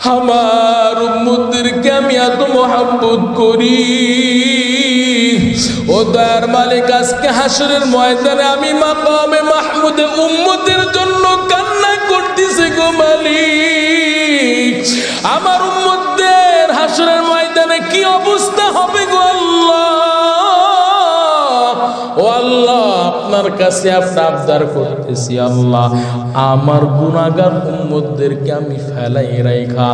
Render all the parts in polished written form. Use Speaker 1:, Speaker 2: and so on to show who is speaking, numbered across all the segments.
Speaker 1: আমার উম্মতদেরকে আমি এত মহব্বত করি, ও দয়ার মালিক, আজকে হাসরের ময়দানে আমি মাকামে মাহমুদে উম্মতের জন্য কান্না করতেছি গো মালিক। আমার উম্মতদের হাসরের ময়দানে কি অবস্থা হবে গো আল্লাহ। ও আল্লাহ, আপনার কাছে আপনি আবদার করতেছি, আল্লাহ আমার গুনাহগার উম্মতদেরকে আমি ফেলাই রাখা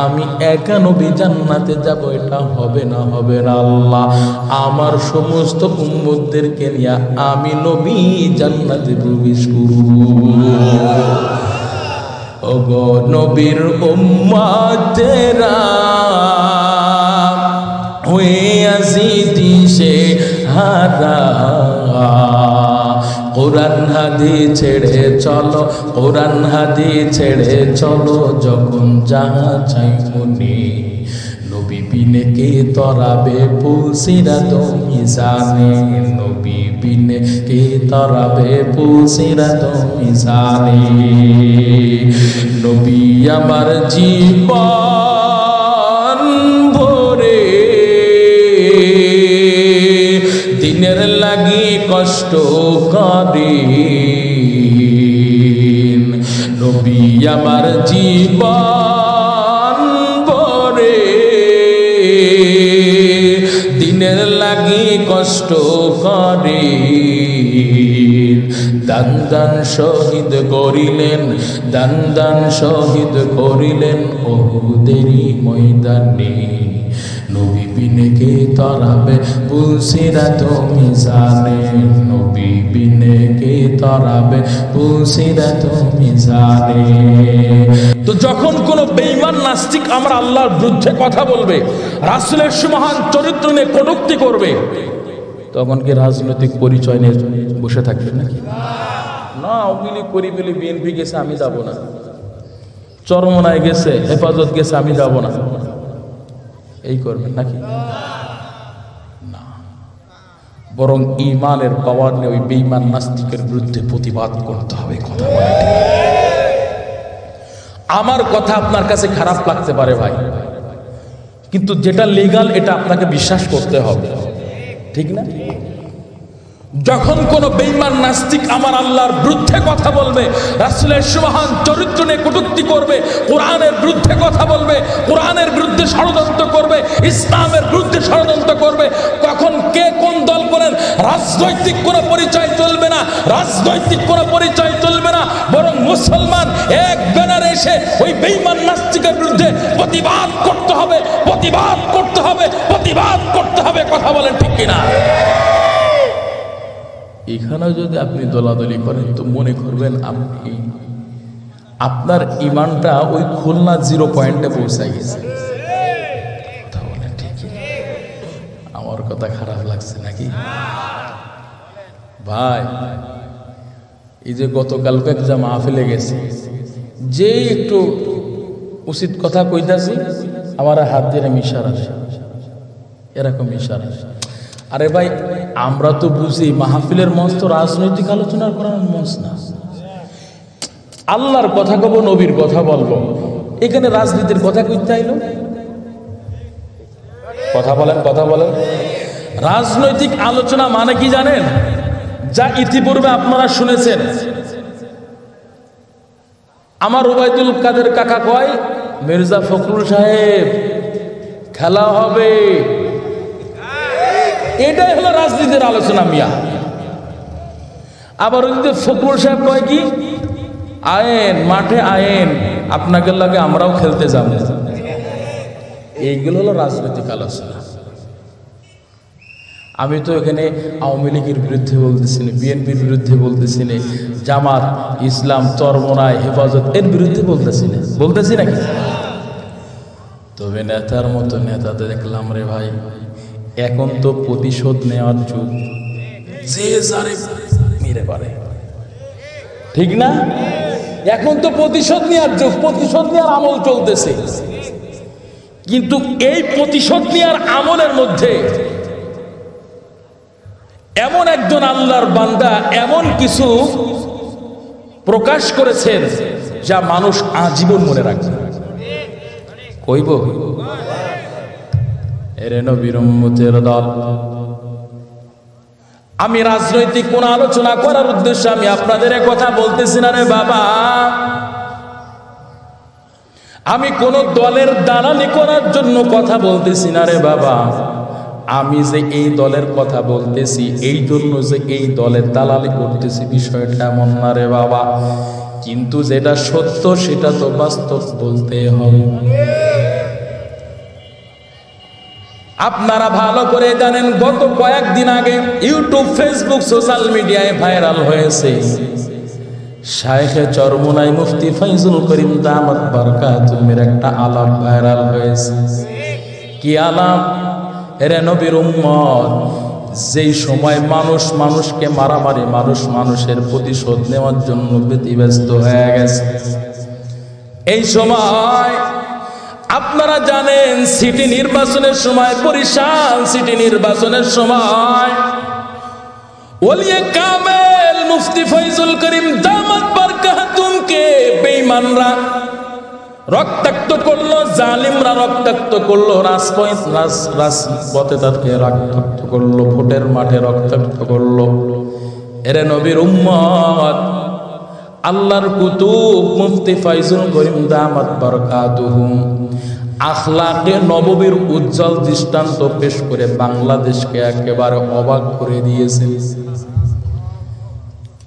Speaker 1: আমি একা নবী জান্নাতে যাব, এটা হবে না, হবে না। আল্লাহ আমার সমস্ত উম্মতদেরকে নিয়ে আমি নবী জান্নাতে প্রবেশ করব। ওগো নবীর উম্মতেরা হয়ে আসি দিশে হারা, কোরআন হাদিস ছেড়ে চলো, কোরআন হাদিস ছেড়ে চলো, যখন যাহা চাই মনে নবী বিনে কে তরাবে পুলসিরাত মিজানে, নবী বিনে কে তরাবে পুলসিরাত মিজানে। নবী আমার জীবন ভরে দিনের লাগি কষ্ট করেন, নবী আমার জীবন ভরে দিনের লাগি কষ্ট করেন। দান দান শহীদ করিলেন, দান দান শহীদ করিলেন ওহুদেরই ময়দানে, নবী বিনে কে তরাবে পুলসিরাত মিজানে, নবী বিনে কে তরাবে পুলসিরাত মিজানে। তো যখন কোন বেঈমান নাস্তিক আমরা আল্লাহর বিরুদ্ধে কথা বলবে, রাসূলের সুমহান চরিত্র নিয়ে কটূক্তি করবে, তখন কি রাজনৈতিক পরিচয় নিয়ে বসে থাকবে নাকি? না, আওয়ামী করি বলে বিএনপি গেছে আমি যাব না, চরমনায় গেছে, হেফাজত গেছে আমি যাব না, এই করবেন নাকি? না, বরং ঈমানের পাওয়ার নিয়ে ওই বেঈমান নাস্তিকের বিরুদ্ধে প্রতিবাদ করতে হবে। কথা বলে আমার কথা আপনার কাছে খারাপ লাগতে পারে ভাই, কিন্তু যেটা লিগ্যাল এটা আপনাকে বিশ্বাস করতে হবে, ঠিক না? যখন কোন বেঈমান নাস্তিক আমার আল্লাহর বিরুদ্ধে কথা বলবে, রাসূলের সুবহান চরিত্র নিয়ে কটূক্তি করবে, কোরআনের বিরুদ্ধে কথা বলবে, কোরআনের বিরুদ্ধে ষড়যন্ত্র করবে, ইসলামের বিরুদ্ধে ষড়যন্ত্র করবে, তখন কে কোন দল করেন রাজনৈতিক কোনো পরিচয় চলবে না, রাজনৈতিক কোনো পরিচয় চলবে না, বরং মুসলমান এক ব্যানারে এসে ওই বেঈমান নাস্তিকের বিরুদ্ধে প্রতিবাদ করতে হবে, প্রতিবাদ করতে হবে, প্রতিবাদ করতে হবে। কথা বলেন ঠিক কিনা? এখানে যদি আপনি দলাদলি করেন তো মনে করবেন আপনি আপনার ইমানটা ওই খুলনা 0 পয়েন্টে পৌঁছায় গেছে। কথা বলেন ঠিক? আমার কথা খারাপ লাগছে নাকি ভাই? এই যে গতকালকে একটা মাহফিলে গেছে, যে একটু উচিত কথা কইতাছি আমার হাত দিয়ে ইশারা, এরকম ইশারা। আরে ভাই, আমরা তো বুঝি মাহফিলের মঞ্চ তো রাজনৈতিক আলোচনা করার মঞ্চ না, আল্লাহর কথা কব, নবীর কথা বলবো, এখানে রাজনীতির কথা কইতে আইলো? কথা বলেন, কথা বলেন। রাজনৈতিক আলোচনা মানে কি জানেন? যা ইতিপূর্বে আপনারা শুনেছেন। আমার ওবায়দুল কাদের কাকা কয় মির্জা ফখরুল সাহেব খেলা হবে, এটাই হলো রাজনীতির আলোচনা মিয়া। আবার ওই ফখরুল সাহেব কয় কি, আয়েন মাঠে আয়েন, আপনাদের লাগে আমরাও খেলতে যাব। এইগুলো হলো রাজনৈতিক আলোচনা। আমি তো এখানে আওয়ামী লীগের বিরুদ্ধে বলতেছি না, বিএনপির বিরুদ্ধে বলতেছি না, জামাত, ইসলাম, চরমনায়, হেফাজত এর বিরুদ্ধে বলতেছি না, বলতেছি নাকি? তবে নেতার মতো নেতাতে দেখলাম রে ভাই, এখন তো প্রতিশোধ নেওয়ার যুগ, যে যারে মেরে পারে, ঠিক না? এখন তো প্রতিশোধ নেওয়ার যুগ, প্রতিশোধ নেওয়ার আমল চলতেছে। কিন্তু এই প্রতিশোধ নেওয়ার আমলের মধ্যে এমন একজন আল্লাহর বান্দা এমন কিছু প্রকাশ করেছেন যা মানুষ আজীবন মনে রাখবে। হইব? এরে নবীর উম্মতের দল, আমি রাজনৈতিক কোন আলোচনা করার উদ্দেশ্যে আমি আপনাদের কথা বলতেছি না রে বাবা। আমি কোন দলের দালালি করার জন্য কথা বলতেছি না রে বাবা। আমি যে এই দলের কথা বলতেছি এই জন্য যে এই দলের দালালি করতেছি বিষয়টা এমন না রে বাবা। কিন্তু যেটা সত্য সেটা তো বাস্তব বলতে হবে। আপনারা ভালো করে জানেন, গত কয়েকদিন আগে ইউটিউব, ফেসবুক, সোশ্যাল মিডিয়ায় ভাইরাল হয়েছে শায়েখে চরমোনাই মুফতি ফাইজুল করিম দামাত বারকাতুহুর একটা আলাপ ভাইরাল হয়েছে। কি আলাপ? এরে নবীর উম্মত, যেই সময় মানুষ মানুষকে মারামারি, মানুষ মানুষের প্রতিশোধ নেওয়ার জন্য ব্যতিব্যস্ত হয়ে গেছে, এই সময় আপনারা জানেন সিটি নির্বাচনের সময়, বরিশাল সিটি নির্বাচনের সময় ওলিয়ে কামেল মুফতি ফয়জুল করিম দামাত বারকাতুহুকে বেঈমানরা রক্তাক্ত করলো, জালিমরা রক্তাক্ত করলো, রাজপথে তাকে রক্তাক্ত করলো, ভোটের মাঠে রক্তাক্ত করলো। এরে নবীর উম্মত, আল্লাহর কুতুব মুফতি ফয়জুল করিম দামাত বারকাতুহু আখলাকে নববীর উজ্জ্বল দৃষ্টান্ত পেশ করে বাংলাদেশকে একেবারে অবাক করে দিয়েছেন।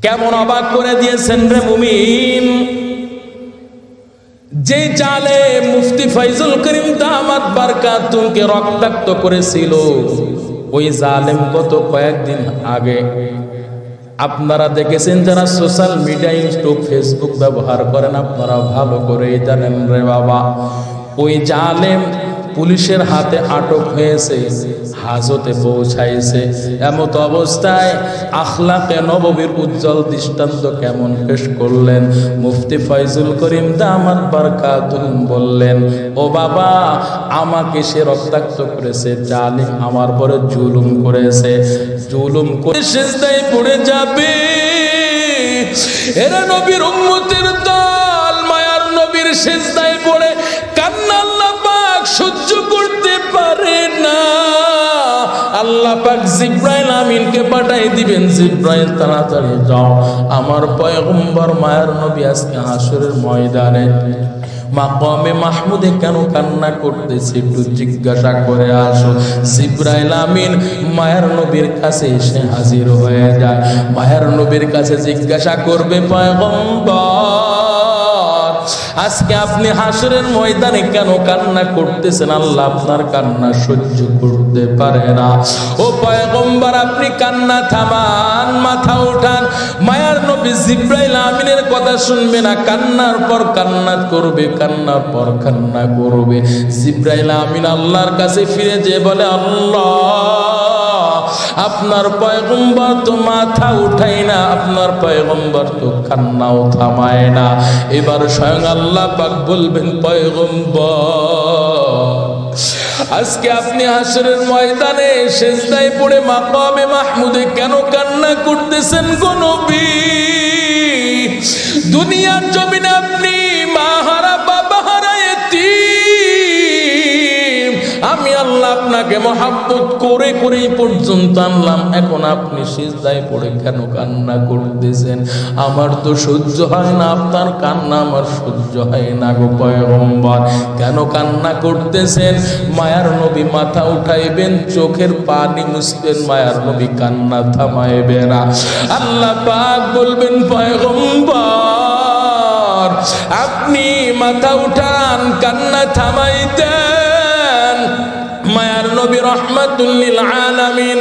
Speaker 1: কেমন অবাক করে দিয়েছেন রে মুমিন? যে জালে মুফতি ফয়জুল করিম দামাত বারকাতুহুকে রক্তাক্ত করেছিল, ওই জালেম গত কয়েকদিন আগে আপনারা দেখেছেন, যারা সোশ্যাল মিডিয়া, ইউটিউব, ফেসবুক ব্যবহার করেন আপনারা ভালো করেই জানেন রে বাবা, ওই জালেম পুলিশের হাতে আটক হয়েছে, হাজতে পৌঁছাইছে। এমত অবস্থায় আখলাকে নববীর উজ্জ্বল দৃষ্টান্ত কেমন পেশ করলেন মুফতি ফয়জুল করিম দামাত বারকাতুহু বললেন, ও বাবা, আমাকে সে রক্তাক্ত করেছে, জালিম আমার পরে জুলুম করেছে, জুলুম করে সিজদায় পড়ে যাবে। এরা নবীর উম্মতের দল, মায়ার নবীর সিজদায় পড়ে কান্না আল্লাহ পাক সহ্য করতে পারে না। আল্লাহ পাক জিবরাইল আমিনকে পাঠাই দিবেন, জিবরাইল তাড়াতাড়ি যাও, আমার পয়গম্বর মায়ার নবী আজকে হাসরের ময়দানে মাকামে মাহমুদে কেন কান্না করতেছে একটু জিজ্ঞাসা করে আসো। জিবরাইল আমিন মায়ার নবীর কাছে এসে হাজির হয়ে যায়। মায়ার নবীর কাছে জিজ্ঞাসা করবে, পয়গম্বর, আজকে আপনি হাসরের ময়দানে কেন কান্না করতেছেন? আল্লাহ আপনার কান্না সহ্য করতে পারে না। ও পয়গম্বর, আপনি কান্না থামান, মাথা উঠান। মায়ার নবী জিবরাইল আমিনের কথা শুনবে না, কান্নার পর কান্না করবে, কান্নার পর কান্না করবে। জিবরাইল আমিন আল্লাহর কাছে ফিরে যেয়ে বলে, আল্লাহ, আপনার পয়গম্বর তো মাথা উঠায় না, আপনার পয়গম্বর তো কান্নাও থামায় না। এবার স্বয়ং আল্লাহ পাক বলবেন, পয়গম্বর, আজকে আপনি হাসরের ময়দানে সিজদায় পড়ে মাকামে মাহমুদে কেন কান্না করতেছেন গো নবী? দুনিয়ার জমিনে আপনি মাহারা, বাবাহারা, এতিম, আমি আল্লাহ আপনাকে মহাব্বত করে করেই পর্যন্ত আনলাম, এখন আপনি সিজদায় পড়ে কেন কান্না করতেছেন? আমার তো সহ্য হয় না, আপনার কান্না আমার সহ্য হয় না গো পয়গম্বর, কেন কান্না করতেছেন? মায়ার নবী মাথা উঠাইবেন, চোখের পানি মুছবেন, মায়ার নবী কান্না থামাইবে না। আল্লাহ পাক বলবেন, পয়গম্বর, আপনি মাথা উঠান, কান্না থামাইতেন। মায়ার নবী রাহমাতুল লিল আলামিন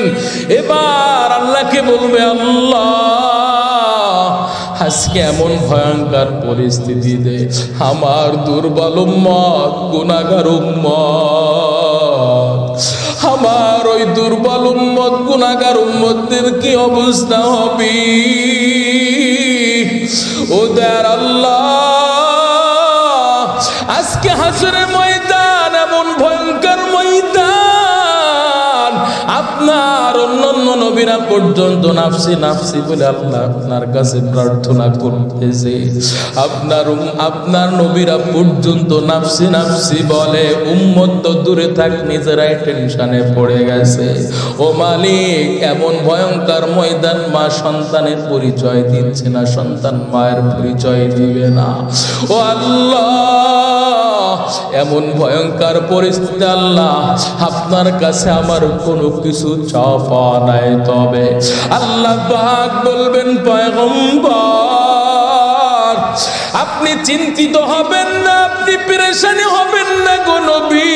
Speaker 1: এবার আল্লাহকে বলবে, আল্লাহ, আজকে এমন ভয়ঙ্কর পরিস্থিতিতে আমার দুর্বল উম্মত, গুনাহগার উম্মত, আমার ওই দুর্বল উম্মত, গুনাহগার উম্মতদের কি অবস্থা হবে? ও দয়ার আল্লাহ, আজকে হাসরের ময়দান এমন ভয়ঙ্কর ময়দান, আপনার অন্যান্য নবী নবীরা পর্যন্ত নাফসি নাফসি বলে আল্লাহ আপনার কাছে প্রার্থনা করতেছে। আপনার নবীরা পর্যন্ত নাফসি নাফসি বলে, উম্মত তো দূরে থাক, নিজেরাই টেনশনে পড়ে গেছে। ও মালিক, এমন ভয়ঙ্কর ময়দান, মা সন্তানের পরিচয় দিচ্ছে না, সন্তান মায়ের পরিচয় দিবে না। ও আল্লাহ, এমন ভয়ঙ্কর পরিস্থিতি আল্লাহ, আপনার কাছে আমার কোনো কিছু চাওয়া নাই। তবে আল্লাহ পাক বলবেন, পয়গম্বর আপনি চিন্তিত হবেন না, আপনি পেরেশানি হবেন না গো নবী।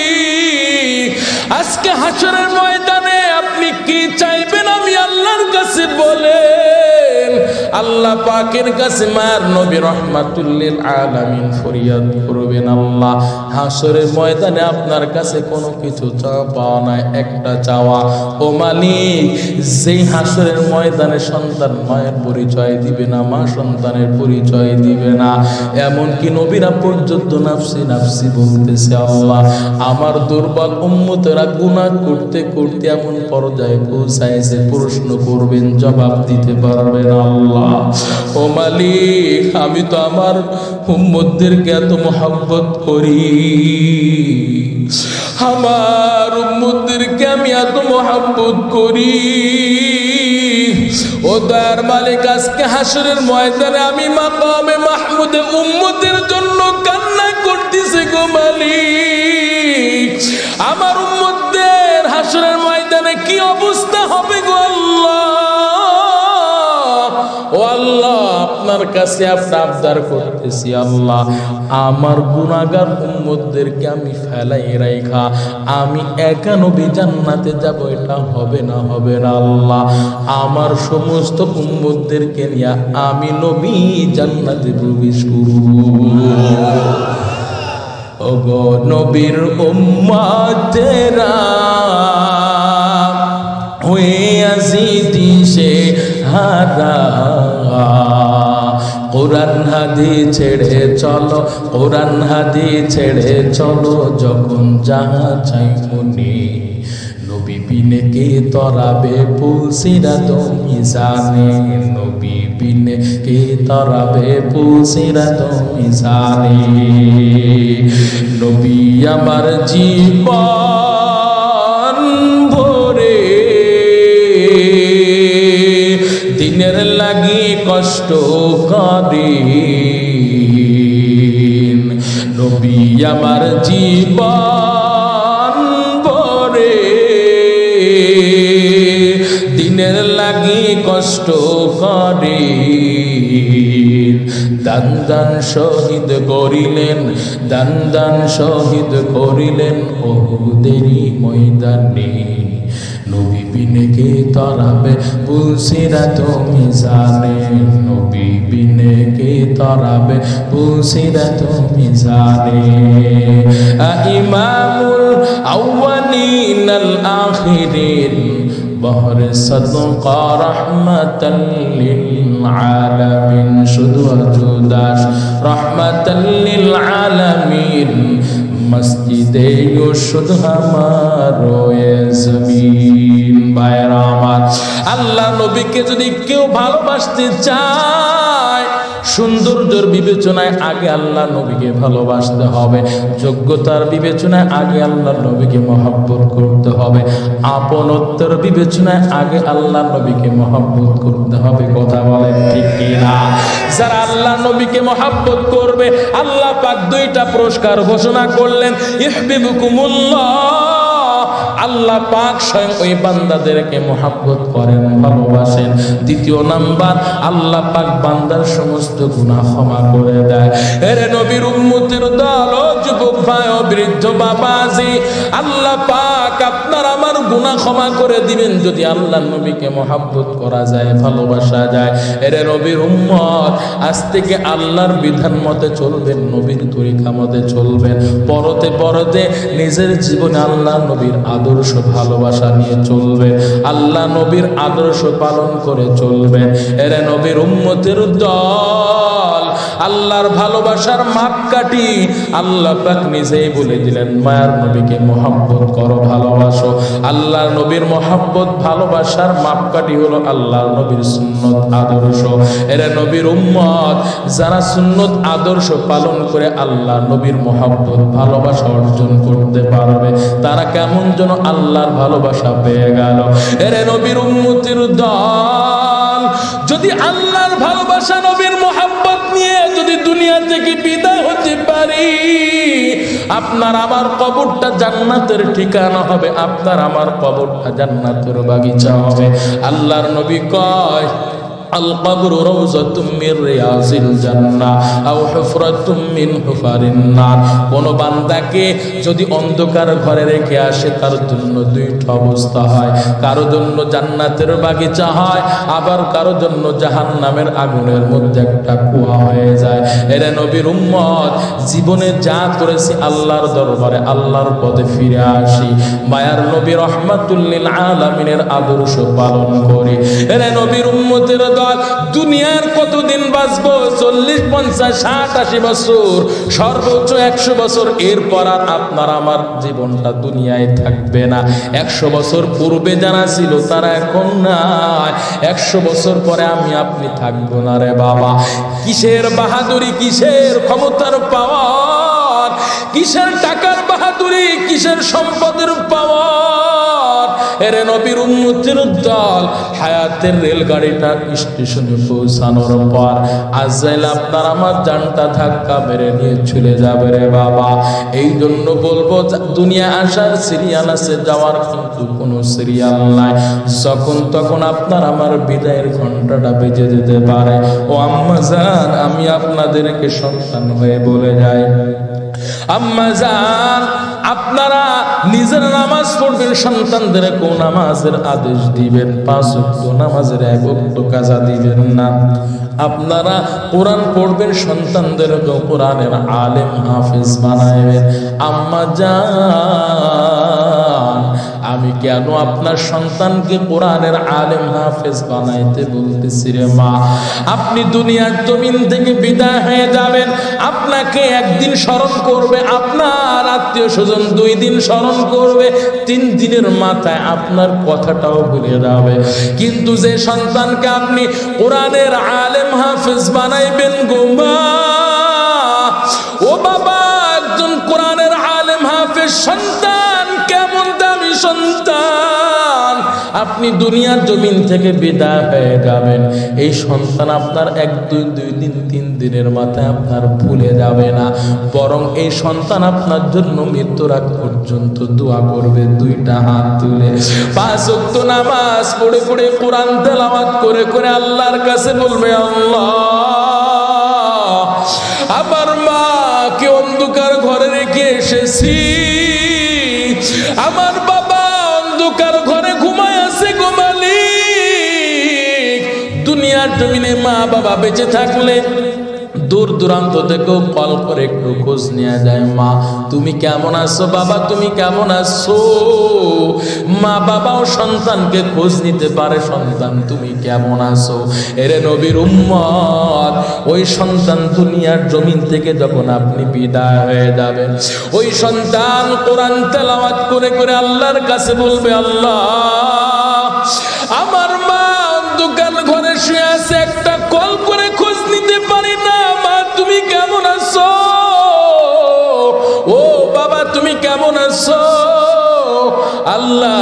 Speaker 1: আজকে হাসরের ময়দানে আপনি কি চাইবেন আমি আল্লাহর কাছে বলেন। আল্লাহ পাকের কাছে মায়ার নবী রাহমাতুল লিল আলামিন ফরিয়াদ করবেন, আল্লাহ হাসরের ময়দানে আপনার কাছে কোনো কিছু চাওয়া নাই, একটা চাওয়া, ও মালিক, যেই হাসরের ময়দানে সন্তান মায়ের পরিচয় দিবে না, মা সন্তানের পরিচয় দিবে না, এমনকি নবীরা পর্যন্ত নাফসি নাফসি বলতেছে, আল্লাহ আমার দুর্বল উম্মতেরা গুনাহ করতে করতে এমন পর্যায়ে পৌঁছাইছে, প্রশ্ন করবেন, জবাব দিতে পারবেন আল্লাহ। ও মালিক, আমি তো আমার উম্মতদেরকে এত মহব্বত করি, আমার উম্মতদেরকে আমি এত মহব্বত করি। ও দয়ার মালিক, আজকে হাসরের ময়দানে আমি মাকামে মাহমুদে উম্মতের জন্য কান্না করতেছি গো মালিক। আমার উম্মতদের হাসরের ময়দানে কি অবস্থা হবে গো আল্লাহ। ও আল্লাহ, আপনার কাছে আপনি আবদার করতেছি, আল্লাহ আমার গুনাহগার উম্মতদেরকে আমি ফেলাই রাখা আমি একা নবী জান্নাতে যাব, এটা হবে না, হবে না আল্লাহ। আমার সমস্ত উম্মতদেরকে নিয়ে আমি নবী জান্নাতে প্রবেশ করব। ওগো নবীর উম্মতেরা হয়ে আসি দিশে হারা, কোরআন হাদিস ছেড়ে চলো, কোরআন হাদিস ছেড়ে চলো, যখন যাহা চাই মনে, নবী বিনে কে তরাবে পুলসিরাত মিজানে, নবী বিনে কে তরাবে পুলসিরাত মিজানে। নবী আমার জীবন ভরে দিনের লাগি কষ্ট করি, নবী আমার জীবন ভরে দিনের লাগি কষ্ট করি। দান দান শহীদ করিলেন, দান দান শহীদ করিলেন ওহুদেরই ময়দানে, নবী বিনে কে তরাবে পুলসিরাত মিজানে, নবী বিনে কে তরাবে পুলসিরাত মিজানে। ইমামুল আউয়ালিন আল আখিরিন বহর সদকা রহমাতাল লিল আলামিন, শুধু আজুদাস রহমাতাল লিল আলামিন, মসজিদে শুধু আমারো জমিন। ভাইরা আমার, আল্লাহ নবীকে যদি কেউ ভালোবাসতে চায়, সৌন্দর্যের বিবেচনায় আগে আল্লাহ নবীকে ভালোবাসতে হবে, যোগ্যতার বিবেচনায় আগে আল্লাহ নবীকে মহব্বত করতে হবে, আপনত্বের বিবেচনায় আগে আল্লাহ নবীকে মহব্বত করতে হবে। কথা বলেন ঠিক কিনা? যারা আল্লাহ নবীকে মহব্বত করবে, আল্লাহ পাক দুইটা পুরস্কার ঘোষণা করলেন, ইহবিবুকুমুল্লাহ, আল্লাহ পাক স্বয়ং ওই বান্দাদেরকে মহব্বত করেন, ভালোবাসেন। দ্বিতীয় নাম্বার, আল্লাহ পাক বান্দার সমস্ত গুনাহ ক্ষমা করে দেয়। এরে নবীর উম্মতের দল, ও যুবক ভাই, ও বৃদ্ধ বাবাজি, আল্লাহ পাক আপনার আমার গুনাহ ক্ষমা করে দিবেন যদি আল্লাহ নবীকে মহব্বত করা যায়, ভালোবাসা যায়। এরে নবীর উম্মত, আজ থেকে আল্লাহর বিধান মতে চলবেন, নবীর তরিকা মতে চলবেন। পরতে পরতে নিজের জীবনে আল্লাহ নবীর আদর্শ আদর্শ ভালোবাসা নিয়ে চলবে, আল্লাহ নবীর আদর্শ পালন করে চলবেন। এরে নবীর উম্মতের দল, আল্লাহর ভালোবাসার মাপকাঠি আল্লাহ পাক নিজেই বলে দিলেন, মায়ার নবীকে মহব্বত করো, ভালোবাসো। আল্লাহর নবীর মহব্বত ভালোবাসার মাপকাঠি হলো আল্লাহর নবীর সুন্নত আদর্শ। এরা নবীর উম্মত যারা সুন্নত আদর্শ পালন করে আল্লাহর নবীর মহব্বত ভালোবাসা অর্জন করতে পারবে, তারা কেমন যেন আল্লাহর ভালোবাসা পেয়ে গেল। এরা নবীর উম্মতের দল, যদি আল্লাহর ভালোবাসা নবীর মহব্বত নিয়ে যদি দুনিয়া থেকে বিদায় হতে পারি, আপনার আমার কবরটা জান্নাতের ঠিকানা হবে, আপনার আমার কবরটা জান্নাতের বাগিচা হবে। আল্লাহর নবী কয়, আল কবরু রাউযাতুম মির রিয়াজিল জান্নাহ আও হুফরাতুম মিন হুফারিন নার। কোন বান্দাকে যদি অন্ধকার ঘরে রেখে আসে, তার জন্য দুইটা অবস্থা হয়, কারো জন্য জান্নাতের বাগিচা হয়, আবার কারো জন্য জাহান্নামের আগুনের মধ্যে একটা কুয়া হয়ে যায়। এরে নবীর উম্মত, জীবনে যা করেছি আল্লাহর দরবারে আল্লাহর পথে ফিরে আসি, মায়ার নবী রাহমাতুল লিল আলামিনের আদর্শ পালন করি। এরে নবীর উম্মতের দুনিয়ার কতদিন বাঁচবো? 40, 50, 60, 80 বছর, সর্বোচ্চ 100 বছর। এরপর আর আপনার আমার জীবনটা দুনিয়ায় থাকবে না। 100 বছর পূর্বে যারা ছিল তারা এখন নাই, 100 বছর পরে আমি আপনি থাকবো না রে বাবা। কিসের বাহাদুরি, কিসের ক্ষমতার পাওয়ার, কিসের টাকার বাহাদুরি, কিসের সম্পদের পাওয়ার। এরে নবীর উম্মতের দল, হায়াতের রেলগাড়িটা স্টেশনে পৌঁছানোর পর আজরাইল আপনার আমার জানটা ধাক্কা মেরে নিয়ে চলে যাবে রে বাবা। এই জন্য বলবো, দুনিয়া আসার সিরিয়াল আছে, যাওয়ার কিন্তু কোনো সিরিয়াল নাই। যখন তখন আপনার আমার বিদায়ের ঘন্টাটা বেজে যেতে পারে। ও আম্মা জান, আমি আপনাদেরকে সন্তান হয়ে বলে যাই, আম্মা জান, আপনারা নিজের নামাজ পড়বেন, সন্তানদের কোন নামাজের আদেশ দিবেন? 5 ওয়াক্ত নামাজের 1 ওয়াক্ত কাজা দিবেন না। আপনারা কোরআন পড়বেন, সন্তানদের কোরআনের আলেম হাফেজ বানাবেন। আম্মা জান, আমি কেন আপনার সন্তানকে কোরআনের আলেম হাফেজ বানাইতে বলতেছি রে মা? আপনি দুনিয়ার জমিন থেকে বিদায় হয়ে যাবেন, আপনাকে একদিন স্মরণ করবে, আপনার আত্মীয় স্বজন 2 দিন স্মরণ করবে, 3 দিনের মাথায় আপনার কথাটাও ভুলে যাবে। কিন্তু যে সন্তানকে আপনি কোরআনের আলেম হাফেজ বানাইবেন গো মা, ও বাবা, একজন কোরআনের আলেম হাফেজ সন্তান কেমন দামি সন্তান। আপনি দুনিয়ার জমিন থেকে বিদায় হয়ে যাবেন, এই সন্তান আপনার 1, 2 দিন 3 দিনের মাথায় আপনার ভুলে যাবে না, বরং এই সন্তান আপনার জন্য মৃত্যুর আগ পর্যন্ত দোয়া করবে 2টা হাত তুলে। 5 ওয়াক্ত নামাজ পড়ে পড়ে, কোরআন তেলাওয়াত করে করে আল্লাহর কাছে বলবে, আল্লাহ, আমার মাকে অন্ধকার ঘরে রেখে এসেছি, আমার বাবা অন্ধকার ঘরে ঘুমায় আছে গো মালিক। দুনিয়ার জমিনে মা বাবা বেঁচে থাকলে দূর দূরান্ত থেকেও কল করে একটু খোঁজ নেওয়া যায়, মা তুমি কেমন আছো, বাবা তুমি কেমন আছো। মা বাবাও সন্তানকে খোঁজ নিতে পারে, সন্তান তুমি কেমন আছো। এরে নবীর উম্মত, ওই সন্তান দুনিয়ার জমিন থেকে যখন আপনি বিদায় হয়ে যাবেন, ওই সন্তান কোরআন তেলাওয়াত করে করে আল্লাহর কাছে বলবে, আল্লাহ, আমার মা অন্ধকার ঘরে শুয়ে আছে, একটা কল করে খোঁজ নিতে পারি না, মা তুমি কেমন আছো, ও বাবা তুমি কেমন আছো। আল্লাহ,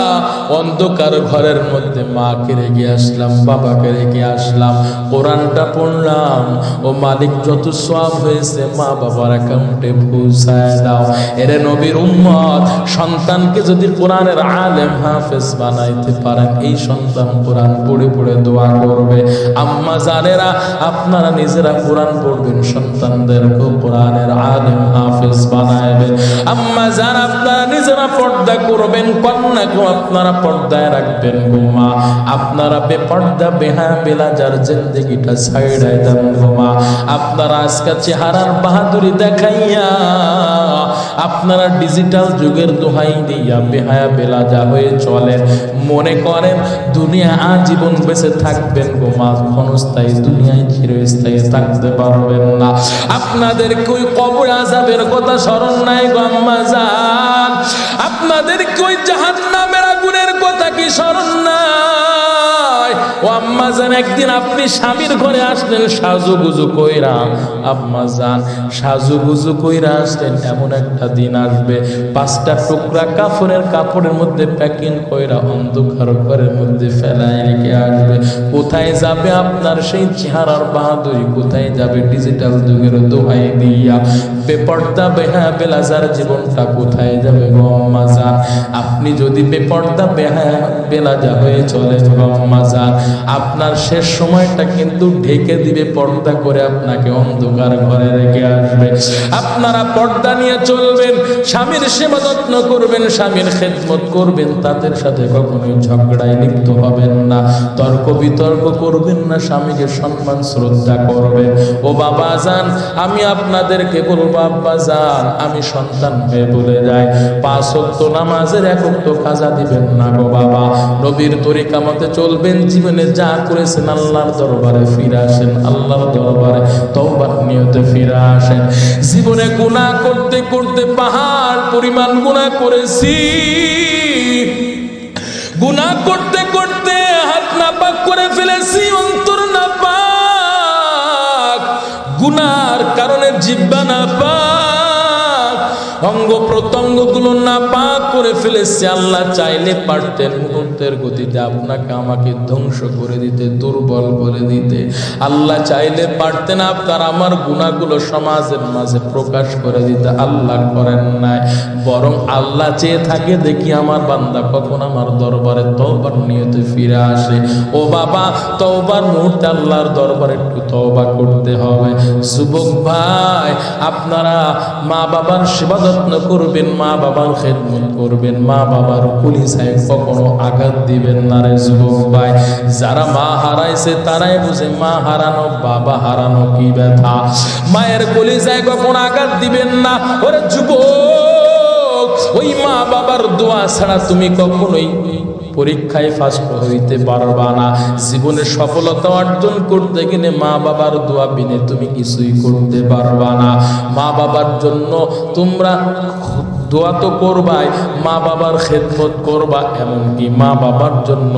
Speaker 1: অন্ধকার ঘরের মধ্যে মাকে রেখে আসলাম, বাবাকে রেখে আসলাম, কোরআনটা পড়লাম, ও মালিক যত সওয়াব হয়েছে মা বাবার অ্যাকাউন্টে পৌঁছায় দাও। এরে নবীর উম্মত, সন্তানকে যদি কোরআনের আলেম হাফেজ বানাইতে পারেন, এই সন্তান কোরআন পড়ে পড়ে দোয়া করবে। আম্মা জানেরা, আপনারা নিজেরা কোরআন পড়বেন, সন্তানদেরকেও কোরআনের আলেম হাফেজ বানাইবেন। আম্মা জান, আপনারা নিজেরা পর্দা করবেন, কন্যাকেও আপনারা পর্দায় রাখবেন গো মা। আপনারা বেপর্দা বেহায়া বেলাজার জিন্দেগিটা ছাইড়াই দেন গো মা। আপনারা আজকে চেহারার বাহাদুরি দেখাইয়া আপনারা ডিজিটাল যুগের দোহাই দিয়া বেহায়া বেলাজা হয়ে চলেন, মনে করেন দুনিয়া আজীবন বেঁচে থাকবেন গো মা, ক্ষণস্থায়ী দুনিয়ায় চিরস্থায়ী থাকতে পারবেন না। আপনাদের কই কবর আযাবের কথা স্মরণ নাই গো আম্মা জান, আপনাদের কই জাহান্নামের আগুনের কথা কি স্মরণ নাই? ও আম্মা জান, একদিন আপনি স্বামীর ঘরে আসলেন সাজুগুজু কইরা, আম্মা জান সাজুগুজু কইরা আসলেন, এমন একটা দিন আসবে 5টা টুকরা কাপড়ের মধ্যে প্যাকিং কইরা অন্ধকার ঘরের মধ্যে ফেলায় রেখে আসবে। কোথায় যাবে আপনার সেই চেহারার বাহাদুরি? কোথায় যাবে ডিজিটাল যুগের দোহাই দিয়া বেপর্দা বেহায়া বেলাজার জীবনটা কোথায় যাবে গো আম্মা জান? আপনি যদি বেপর্দা বেহায়া বেলাজা হয়ে চলে গো আম্মা জান, আপনার শেষ সময়টা কিন্তু ঢেকে দিবে, পর্দা করে আপনাকে অন্ধকার ঘরে রেখে আসবে। আপনারা পর্দা নিয়ে চলবেন, স্বামীর সেবা যত্ন করবেন, স্বামীর খেদমত করবেন, তাদের সাথে কখনোই ঝগড়ায় লিপ্ত হবেন না, তর্ক বিতর্ক করবেন না, স্বামীকে সম্মান শ্রদ্ধা করবেন। ও বাবা জান, আমি আপনাদেরকে বলবো আব্বা জান, আমি সন্তান হয়ে বলে যাই 5 ওয়াক্ত নামাজের 1 ওয়াক্ত কাজা দিবেন না গো বাবা, নবীর তরিকা মতে চলবেন, জীবনে যা করেছেন আল্লাহর দরবারে ফিরে আসেন, আল্লাহর দরবারে তওবার নিয়তে ফিরে আসেন। জীবনে গুনাহ করতে করতে পাহাড় পরিমাণ গুনাহ করেছি, গুনাহ করতে করতে হাত নাপাক করে ফেলেছি, অন্তর নাপাক, গুনার কারণে জিহ্বা নাপাক, অঙ্গ প্রত্যঙ্গ গুলো নাপাক করে ফেলেছে। আল্লাহ চাইলে পারতেন মুহূর্তের গতিতে আপনাকে আমাকে ধ্বংস করে দিতে, দুর্বল করে দিতে। আল্লাহ চাইলে পারতেন আপনার আমার গুনাহগুলো সমাজের মাঝে প্রকাশ করে দিতে, আল্লাহ করেন নাই। বরং আল্লাহ চেয়ে থাকে দেখি আমার বান্দা কখন আমার দরবারে তওবার নিয়তে ফিরে আসে। ও বাবা, তওবার মুহূর্তে আল্লাহর দরবারে একটু তওবা করতে হবে। যুবক ভাই, আপনারা মা বাবার সেবা যত্ন করবেন, মা বাবার খেদমত করবেন, মা বাবার কলিজায় কখনো আঘাত দিবেন না রে যুবক ভাই। যারা মা হারাইছে তারাই বুঝে মা হারানো বাবা হারানো কি ব্যথা। মায়ের কলিজায় কখনো আঘাত দিবেন না। ওরে যুবক, ওই মা বাবার দোয়া ছাড়া তুমি কখনোই পরীক্ষায় ফার্স্ট হইতে পারবা না। জীবনে সফলতা অর্জন করতে গেলে মা বাবার দোয়া বিনে তুমি কিছুই করতে পারবা না। মা বাবার জন্য তোমরা দোয়া তো করবাই, মা বাবার খেদমত করবা, এমনকি মা বাবার জন্য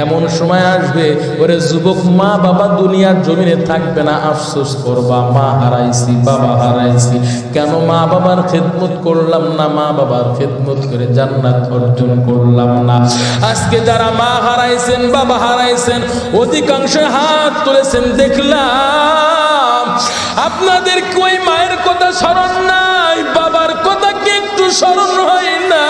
Speaker 1: এমন সময় আসবে ওরে যুবক, মা বাবা দুনিয়ার জমিনে থাকবে না, আফসোস করবা মা হারাইছি বাবা হারাইছি, কেন মা বাবার খেদমত করলাম না, মা বাবার খেদমত করে জান্নাত অর্জন করলাম না। আজকে যারা মা হারাইছেন বাবা হারাইছেন অধিকাংশ হাত তুলেছেন, দেখলাম আপনাদের কই মায়ের কথা স্মরণ নাই, বাবার কথা কি একটু স্মরণ হয় না?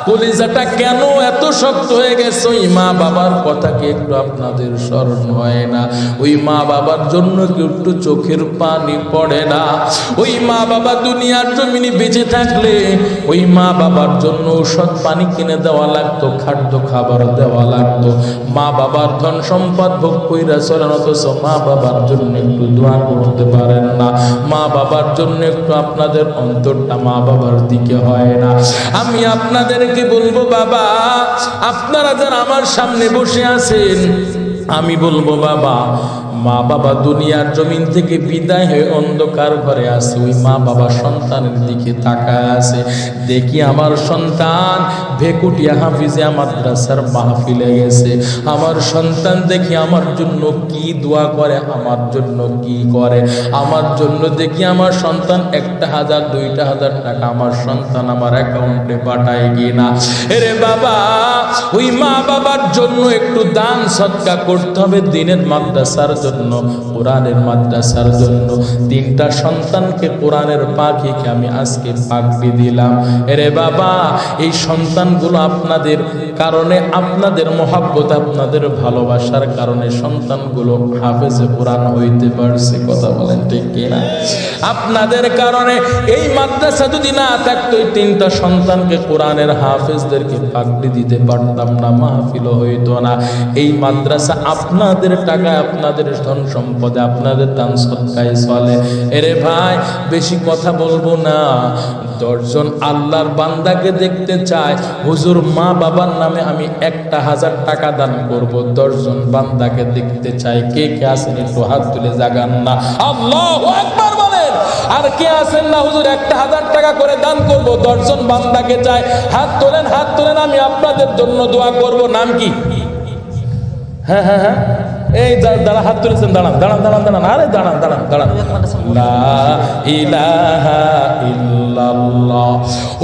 Speaker 1: কলিজাটা কেন এত শক্ত হয়ে গেছে? ওই মা বাবার কথা কি একটু আপনাদের স্মরণ হয় না? ওই মা বাবার জন্য কি একটু চোখের পানি পড়ে না? ওই মা বাবা দুনিয়ার জমিনে বেঁচে থাকলে ওই মা বাবার জন্য ঔষধ পানি কিনে দেওয়া লাগতো, খাদ্য খাবার দেওয়া লাগতো। মা বাবার ধন সম্পদ ভোগ কইরা চলেন, অথচ মা বাবার জন্য একটু দোয়া করতে পারেন না। মা বাবার জন্য একটু আপনাদের অন্তরটা মা বাবার দিকে হয় না। আমি আপনাদেরকে বলবো বাবা, আপনারা যারা আমার সামনে বসে আছেন, আমি বলবো বাবা, মা বাবা দুনিয়ার জমিন থেকে বিদায় হয়ে অন্ধকার ঘরে আছে, ওই মা বাবা সন্তানের দিকে তাকায় আছে। দেখি আমার সন্তান ভেকুটিয়া হাফিজে মাদ্রাসার মাহফিলে গেছে, আমার সন্তান দেখি আমার জন্য কি দোয়া করে, আমার জন্য কি করে, আমার জন্য দেখি আমার সন্তান 1,000 2,000 টাকা আমার সন্তান আমার অ্যাকাউন্টে পাঠায় কিনা। এরে বাবা, ওই মা বাবার জন্য একটু দান সদকা করতে হবে। দিনের মাদ্রাসার জন্য, কোরআনের মাদ্রাসার জন্য 3টা সন্তানকে কোরআনের পাখিকে আমি আজকে পাগড়ি দিলাম। এরে বাবা, এই সন্তানগুলো আপনাদের কারণে, আপনাদের মহব্বত, আপনাদের ভালোবাসার কারণে সন্তানগুলো হাফেজে কোরআন হইতে পারছে। কথা বলেন ঠিক কিনা? আপনাদের কারণে এই মাদ্রাসা যদি না থাকতো, এই 3টা সন্তানকে কোরআনের হাফেজদেরকে পাগড়ি দিতে পারতাম না, মাহফিল হইতো না। এই মাদ্রাসা আপনাদের টাকা, আপনাদের ধন সম্পদে, আপনাদের দান সদকায় চলে। এরে ভাই বেশি কথা বলবো না। 10 জন আল্লাহর বান্দাকে দেখতে চায়, হুজুর মা বাবার নামে আমি 1000 টাকা দান করব। 10 জন বান্দাকে দেখতে চাই। কে কে আছেন একটু হাত তুলে জাগান না আল্লাহু আকবার বলেন। আর কে আছেন না হুজুর 1000 টাকা করে দান করব, 10 জন বান্দাকে চাই, হাত তোলেন, হাত তোলেন, আমি আপনাদের জন্য দোয়া করব। নাম কি? হ্যাঁ হ্যাঁ হ্যাঁ, এই দাঁড়া, হাত তুলেছেন, দাঁড়ান দাঁড়ান দাঁড়ান দাঁড়ান, আরে দাঁড়ান দাঁড়ান দাঁড়ান। লা ইলাহা ইল্লাল্লাহ।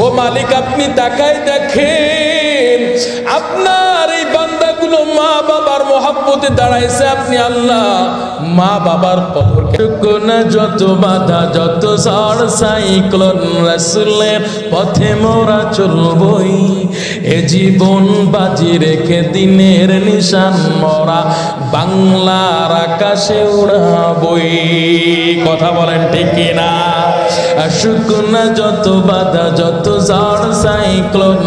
Speaker 1: ও মালিক আপনি তাকায় দেখেন, আপনার এই বান্দাগুলো মা বাবার মহব্বতে দাঁড়াইছে। আপনি আল্লাহ মা বাবার কবরকে কোনা যত বাধা, যত ঝড় সাইক্লোন, রাসূলের পথে মোরা চলবই। এ জীবন বাজি রেখে দিনের নিশান মোরা বাংলার আকাশে উড়াবই। কথা বলেন ঠিক কিনা? আসুক না যত বাধা, যত ঝড় সাইক্লোন,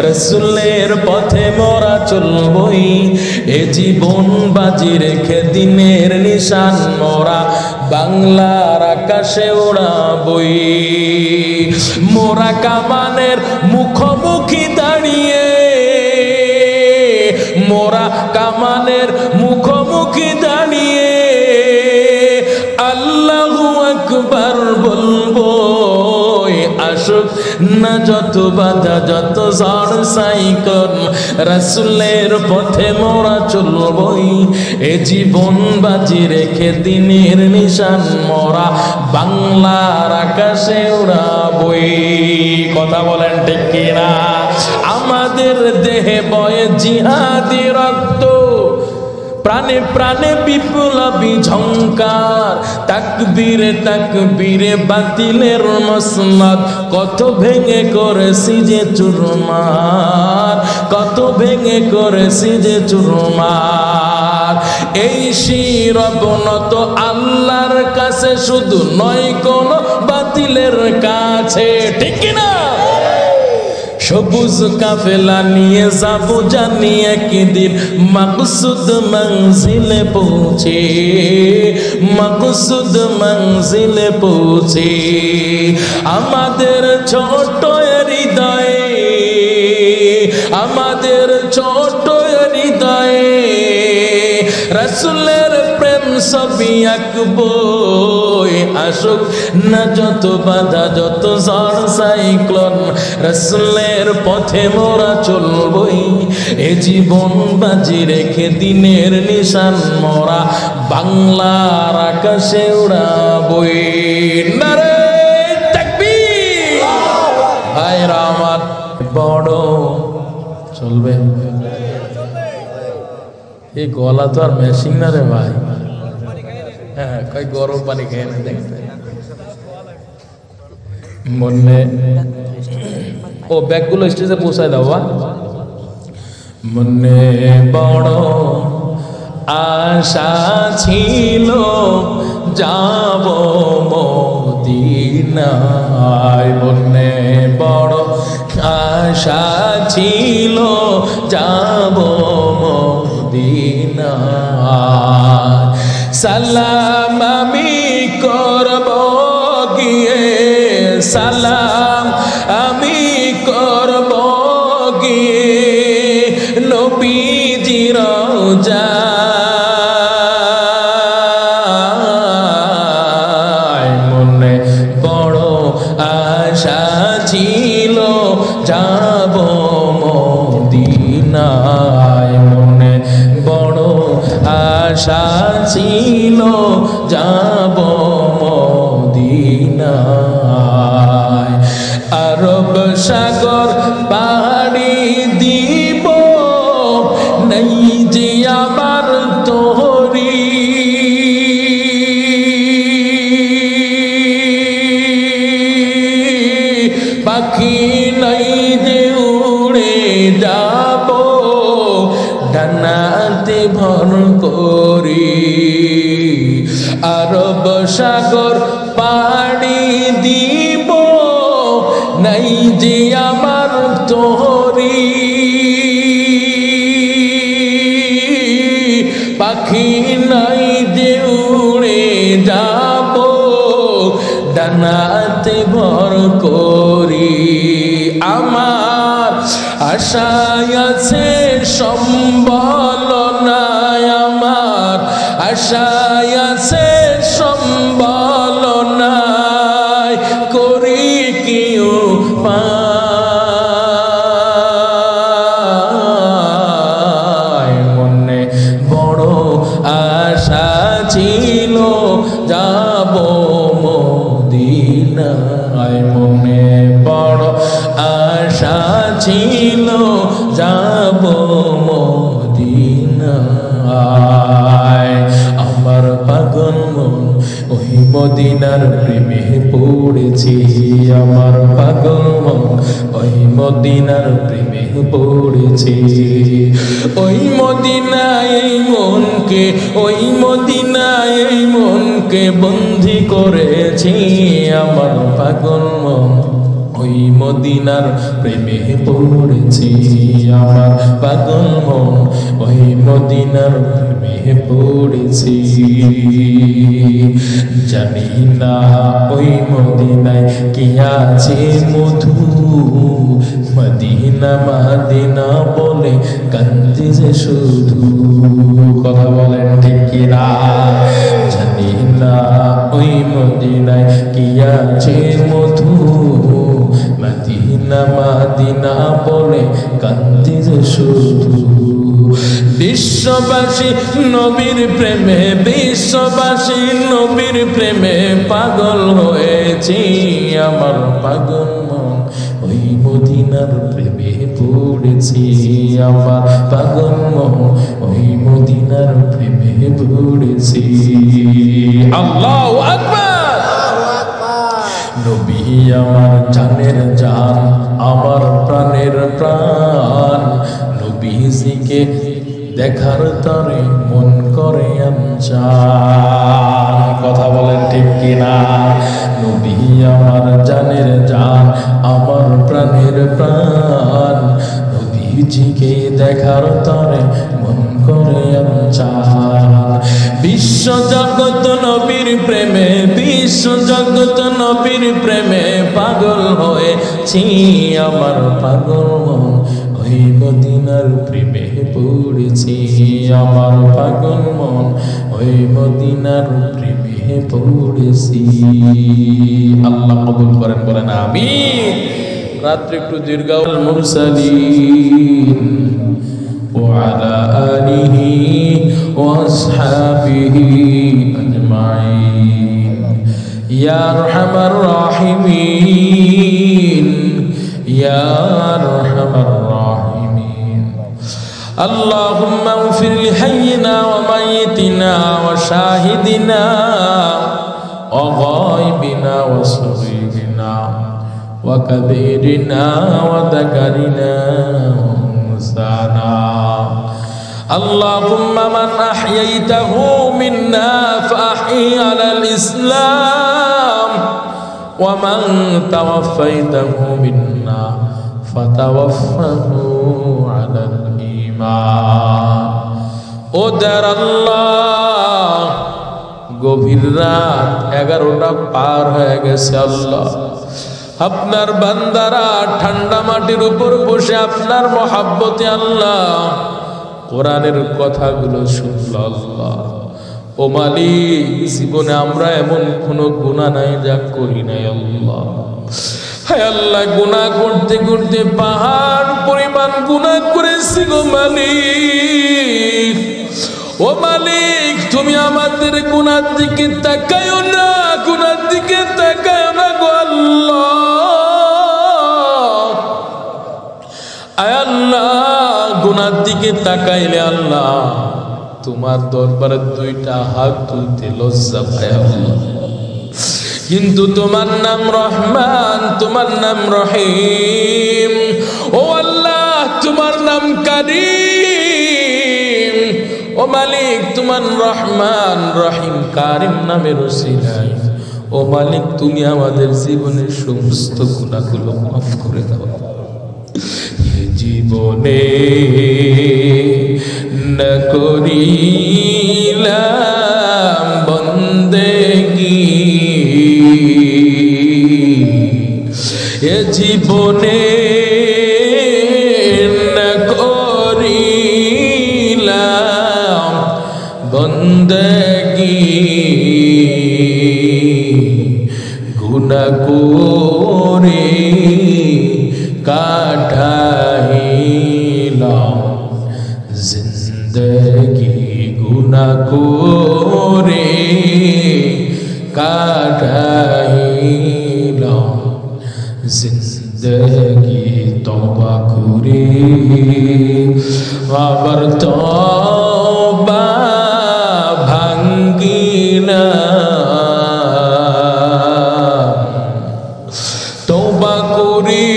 Speaker 1: রাসূলের পথে মোরা চলবই। এ জীবন বাজি রেখে দিনের নিশান মোরা বাংলার আকাশে উড়াবই। মোরা কামানের মুখোমুখি দাঁড়িয়ে, মোরা কামানের মুখোমুখি দাঁড়িয়ে আল্লাহু আকবার বলবো। আসুক না যত বাধা, যত ঝড় সাইক্লোন, রাসূলের পথে মোরা চলবই। এ জীবন বাজি রেখে দিনের নিশান মোরা বাংলার আকাশে উড়াবই। কথা বলেন ঠিক কিনা? আমাদের দেহে বয়ে জিহাদি রক্ত, প্রাণে প্রাণে বিপ্লবী ঝংকার। তাকবীরে তাকবীরে বাতিলের মসনদ, কত ভেঙে করেছি যে চুরমার, কত ভেঙে করেছি যে চুরমার। এই শিরবনত আল্লাহর কাছে, শুধু নয় কোন বাতিলের কাছে। ঠিক কিনা? সবুজ কাফেলা নিয়ে যাব জানি একদিন মাকসুদ মঞ্জিলে পৌঁছে, মাকসুদ মঞ্জিলে পৌঁছে। আমাদের ছোট হৃদয়ে, আমাদের ছোট হৃদয়ে রাসূলের প্রেম ছবি আঁকবো। আসুক না যত বাধা, যত ঝড় সাইক্লোন, রাসূলের পথে মোরা চলবই। এ জীবন বাজি রেখে দিনের নিশান মোরা বাংলার আকাশে উড়াবই। নারে তাকবীর! ভাইরা আমার, বড় চলবে। এই গলা তো আর মেশিন না রে ভাই। হ্যাঁ, কই গরম পানি খেয়ে না দেখতে মনে। ও ব্যাগগুলো স্টেজে পৌঁছায় দাও। মনে বড় আশা ছিল যাব মদিনায়, মনে বড় আশা ছিল যাব মদিনায়। সালাম আমি করব গিয়ে, সালাম আমি করব গিয়ে নবীজির রওজায়। মনে বড় আশা ছিল যাব মদিনায়, মনে বড় আশা ছিল যাব মদিনায়। আরব সাগর পাড়ি দিব, নেই যে আমার তোরি। পাখি নাই যে উড়ে যাব, ডানাতে ভর করি। আরব সাগর পাড়ি দিব, নাই যে আমার তোরি। পাখি নাই যে জান্নাতে ভর করি। আমার আশায় আছে সম্বল নাই, আমার আশায় আছে সম্বল নাই, করি কি উপায়। মনে বড় আশা ছিল যাব মদিনায়, মনে বড় আশা ছিল যাব মদিনায়। আমার পাগল মন ওই মদিনার প্রেমে পড়েছি, আমার পাগল মন ওই মদিনার প্রেমে পড়েছি। ওই মদিনায় মনকে, ওই মদিনায় মনকে বন্দি করেছি, আমার পাগল মন ওই মদিনার প্রেমে পড়েছি, আমার পাগল মন ওই মদিনার প্রেমে পড়েছি। জানি না ওই মদিনায় কি আছে মধু, মদিনা মদিনা বলে কান্দি যে শুধু। কথা বলেন ঠিক কিনা? জানি না ওই মদিনায় কি আছে মধু, মদিনা মদিনা বলে কান্দি যে শুধু। বিশ্ববাসী নবীর প্রেমে, বিশ্ববাসী নবীর প্রেমে পাগল হয়েছি, আমার পাগল মন ওই মদিনার প্রেমে পড়েছি, আমার পাগল মন ওই মদিনার প্রেমে পড়েছি। আল্লাহু আকবার। নবী আমার জানের জান, আমার প্রাণের প্রাণ, নবীজিকে দেখার তরে মন করে আনচান। কথা বলেন ঠিক কিনা? নবী আমার জানের জান, আমার প্রাণের প্রাণ, নবীজিকে দেখার তরে মন করে আনচান। বিশ্ব জগৎ নবীর প্রেমে, বিশ্ব জগৎ নবীর প্রেমে পাগল হয়েছি, আমার পাগল মন ওই মদিনার প্রেমে পড়েছি, আমার পাগল মন ওই মদিনার প্রেমে পড়েছি। আল্লাহ কবুল করেন, বলেন আমিন। রাত্রে একটু দীর্ঘাউল মুরসালিন وعلى آله وأصحابه أجمعين يا أرحم الراحمين يا أرحم الراحمين اللهم اغفر لحينا وميتنا وشاهدنا وغائبنا وصغيرنا وكبيرنا وذكرنا وأنثانا اللهم من أحييته منا فأحي على الإسلام ومن توفيته منا فتوفه على الإيمان ওদার আল্লাহ গভীর রাত 11টা পার হয়ে গেছে আল্লাহ আপনার বান্দারা ঠান্ডা মাটির উপর বসে আপনার মহব্বতে আল্লাহ কোরআনের কথাগুলো শুনল আল্লাহ ও মালিক জীবনে আমরা এমন কোনো গুনাহ নাই যা করি নাই আল্লাহ হায় আল্লাহ গুনাহ করতে করতে পাহাড় পরিমাণ গুনাহ করেছি গো মালিক ও মালিক তুমি আমাদের গুনার দিকে তাকায়ো না গুনার দিকে তাকায়ো না গো আল্লাহ আয় আল্লাহ গুনার দিকে তাকাইলে আল্লাহ তোমার দরবারে দুইটা হাত তুলতে লজ্জা পায় আল্লাহ কিন্তু তোমার নাম রহমান তোমার নাম রহিম ও আল্লাহ তোমার নাম কারীম ও মালিক তোমার রহমান রহিম কারিম নামের ওসিলায় ও মালিক তুমি আমাদের জীবনের সমস্ত গুনাহগুলো মাফ করে দাও জীবনে না করিলাম বন্দেগী জীবনে করিলাম বন্দেগী গুনাহ করে কাটাইলাম জিন্দগি গুনাহ করে কাটাইলাম জিন্দগি তওবা করে আবার তওবা ভাঙ্গিলাম তওবা করে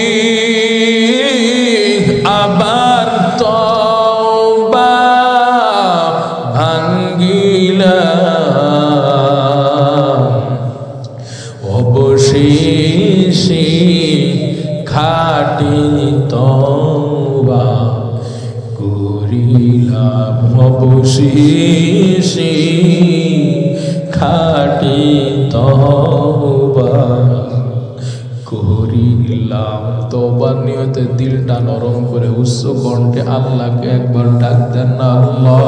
Speaker 1: আবার তওবা ভাঙ্গিলাম অবশেষে খাঁটি তওবা করিলাম অবশেষে খাঁটি তওবা করিলাম। তওবার নিয়তে দিলটা নরম করে উচ্চ কণ্ঠে আল্লাহকে একবার ডাক দেন না আল্লাহ।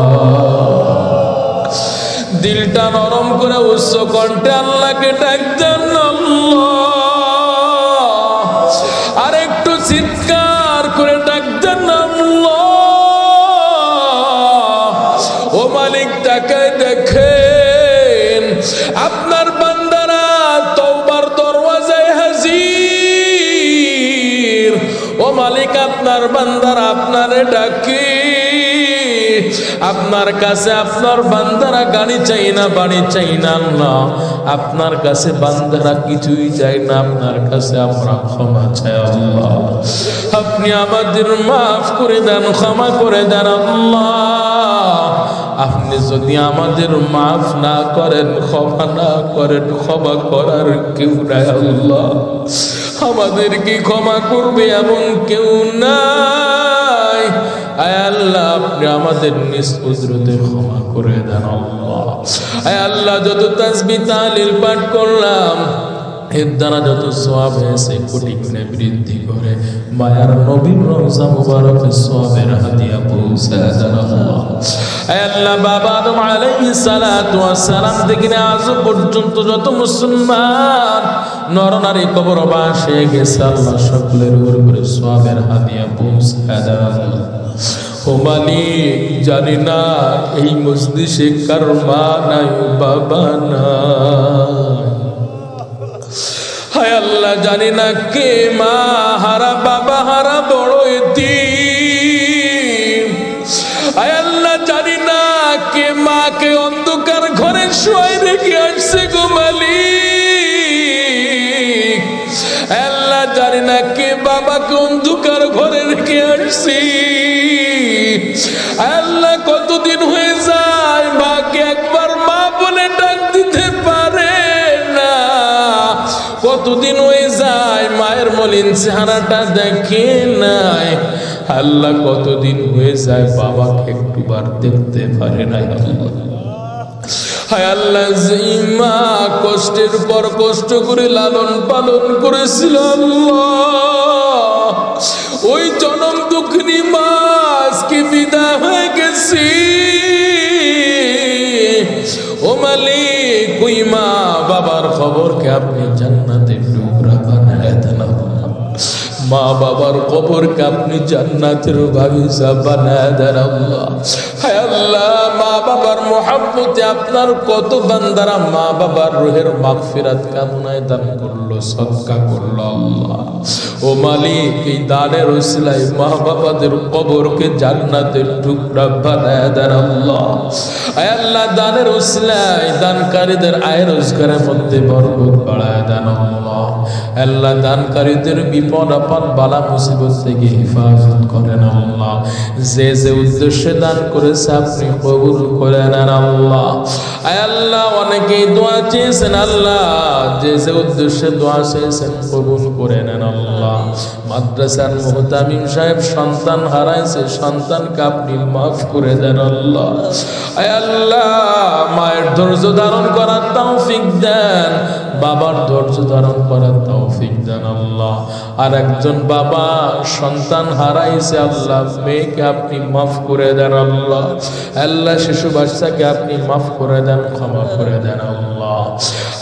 Speaker 1: দিলটা নরম করে উচ্চ কণ্ঠে আল্লাহকে ডাক দেন না আল্লাহ। আর একটু চিৎকার করে ডাক দেন না আল্লাহ। ও মালিক তাকায় দেখেন আপনার বান্দারা তওবার দরওয়াজায় হাজির। ও মালিক আপনার বান্দারা আপনারে ডাকে। আপনার কাছে আপনার বান্দারা গাড়ি চাই না বাড়ি চাই না আল্লাহ। আপনার কাছে বান্দারা কিছুই চাই না, আপনার কাছে আমরা ক্ষমা চাই আল্লাহ। আপনি আমাদের মাফ করে দেন, ক্ষমা করে দেন আল্লাহ। আপনি যদি আমাদের মাফ না করেন, ক্ষমা না করেন, ক্ষমা করার কেউ নাই আল্লাহ। আমাদেরকে ক্ষমা করবে এমন কেউ নাই। আয় আল্লাহ আপনি আমাদের নিজ কুদরতে ক্ষমা করে দেন আল্লাহ। আয় আল্লাহ যত তাসবিহ তাহলিল পাঠ করলাম এর দ্বারা যত সওয়াব হয়েছে কোটি গুণে বৃদ্ধি করে মায়ার নবীর রওজা মুবারকের সওয়াবের হাদিয়া পৌঁছে দেন আল্লাহ। আয় আল্লাহ বাবা আদম আলাইহিস সালাতু ওয়াস সালাম থেকে আজ পর্যন্ত যত মুসলমান নরনারী কবরবাসী গেছে আল্লাহ সকলের উপরে সওয়াবের হাদিয়া পৌঁছে দেন আল্লাহ। ও মালিক জানি না এই মজলিসে কার মা নাই বাবা নাই। হায় আল্লাহ জানি না কে মা হারা বাবা হারা বড় এতিম। হায় আল্লাহ জানি না কে মাকে অন্ধকার ঘরে শুয়াই রেখে আসছে গো মালিক। আল্লাহ জানি না কে বাবাকে অন্ধকার ঘরে রেখে আসছি। আল্লাহ কতদিন হয়ে যায় মাকে একবার মা বলে ডাক দিতে পারে না। কতদিন হয়ে যায় মায়ের মলিন চেহারাটা দেখে নাই। আল্লাহ কতদিন হয়ে যায় বাবাকে একটুবার দেখতে পারে না আল্লাহ। হায় আল্লাহ যেই মা কষ্টের পর কষ্ট করে লালন পালন করেছিল আল্লাহ, ওই জনম দুঃখিনী মা আজকে বিদায় হয়ে গেছি। ও মালিক ওই মা বাবার খবরকে আপনি জান্নাতের টুকরা বানায় দেন। মা বাবার কবরকে আপনি জান্নাতের বাগিচা বানায় দেন আল্লাহ। হায় আল্লাহ মা বাবার মহব্বতে আপনার কত বান্দারা মা বাবার রুহের মাগফিরাত কামনায় দান করলো, সদকা করলো আল্লাহ। ও মালিক এই দানের উসিলায় মা বাবাদের কবরকে জান্নাতের টুকরা বানায় দেন আল্লাহ। হায় আল্লাহ দানের উসিলায় দানকারীদের আয় রোজগারের মধ্যে বরকত বাড়ায় দেন আল্লাহ। আল্লাহ দানকারীদের বিপদ আপদ বালা মুসিবত থেকে হেফাজত করেন আল্লাহ। যে যে উদ্দেশ্যে দান করেছে আপনি কবুল করে নেন আল্লাহ। আয় আল্লাহ অনেকেই দোয়া চেয়েছেন আল্লাহ, যে যে উদ্দেশ্যে দোয়া চেয়েছেন কবুল করে নেন আল্লাহ। মাদ্রাসার মুহতামিম সাহেব সন্তান হারাইছে, সন্তানকে আপনি মাফ করে দেন আল্লাহ। আয় আল্লাহ মায়ের ধৈর্য ধারণ করার তৌফিক দেন, বাবার ধৈর্য ধারণ করার তৌফিক দেন আল্লাহ। আর একজন বাবা সন্তান হারাইছে আল্লাহ, মেয়েকে আপনি মাফ করে দেন আল্লাহ। আল্লাহ শিশু বাচ্চাকে আপনি মাফ করে দেন, ক্ষমা করে দেন আল্লাহ।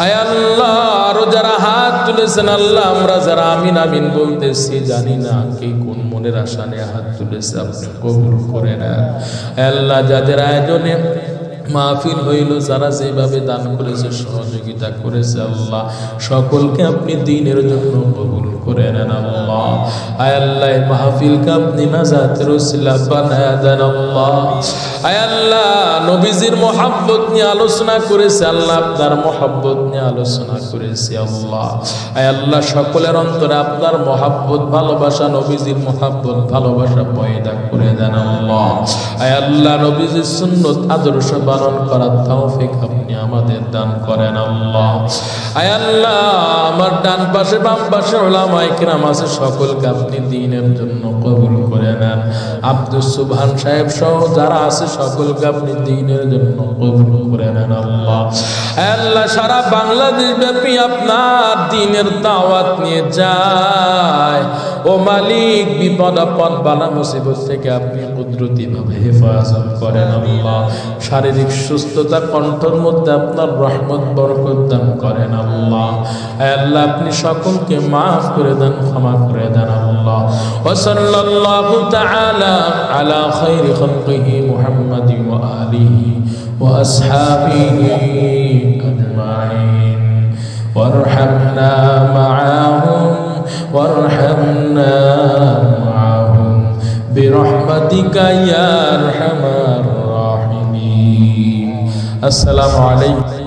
Speaker 1: আয় আল্লাহ, আরো যারা হাত তুলেছেন আল্লাহ, আমরা যারা আমিন আমিন বলতেছি জানি না কে কোন মনের আশা নিয়ে হাত তুলেছে, আপনি কবুল করে নেন আল্লাহ। যাদের আয়োজনে মাহফিল হইল, যারা যেভাবে দান করেছে, সহযোগিতা করেছে আল্লাহ, সকলকে আপনি দ্বীনের জন্য কবুল করে নেন আল্লাহ। আয় আল্লাহ, মাহফিলকে আপনি নাজাতের ওসিলা বানায়া দেন আল্লাহ। আয় আল্লাহ, নবীজির মহব্বত নিয়ে আলোচনা করেছে আল্লাহ, আপনার মহব্বত নিয়ে আলোচনা করেছে আল্লাহ। আয় আল্লাহ, সকলের অন্তরে আপনার মহব্বত ভালোবাসা, নবীজির মহব্বত ভালোবাসা পয়দা করে দেন আল্লাহ। আয় আল্লাহ, নবীজির সুন্নত আদর্শ পালন করার তৌফিক আপনি আমাদের দান করেন আল্লাহ। আয় আল্লাহ, আমার ডান পাশে বাম পাশে উলামায়ে কিরাম আছে, সকলকে আপনি দ্বীনের জন্য কবুল করে নেন। আব্দুস সুবহান সাহেব সহ যারা আছে সকলকে আপনি দ্বীনের জন্য কবুল করে নেন আল্লাহ। আয় আল্লাহ, সারা বাংলাদেশ ব্যাপী আপনার দ্বীনের দাওয়াত নিয়ে যায় ও মালিক, বিপদ আপদ বালা মুসিবত থেকে আপনি কুদরতি ভাবে হেফাজত করেন আল্লাহ। শারীরিক সুস্থতা, কণ্ঠের মধ্যে আপনার রহমত বরকত দান করেন আল্লাহ। আল্লাহ, আপনি সকলকে মাফ করে দেন, ক্ষমা করে দেন আল্লাহ। ওয়া সাল্লাল্লাহু তাআলা আলা খায়রি খালকিহি মুহাম্মাদিন ওয়া আলিহি ওয়া আসহাবিহি আজমাইন ওয়ারহামনা মাআহুম ওয়ারহামনা মাআহুম বিরহমাতিকা ইয়া আরহামার রাহিমিন। আসসালামু আলাইকুম।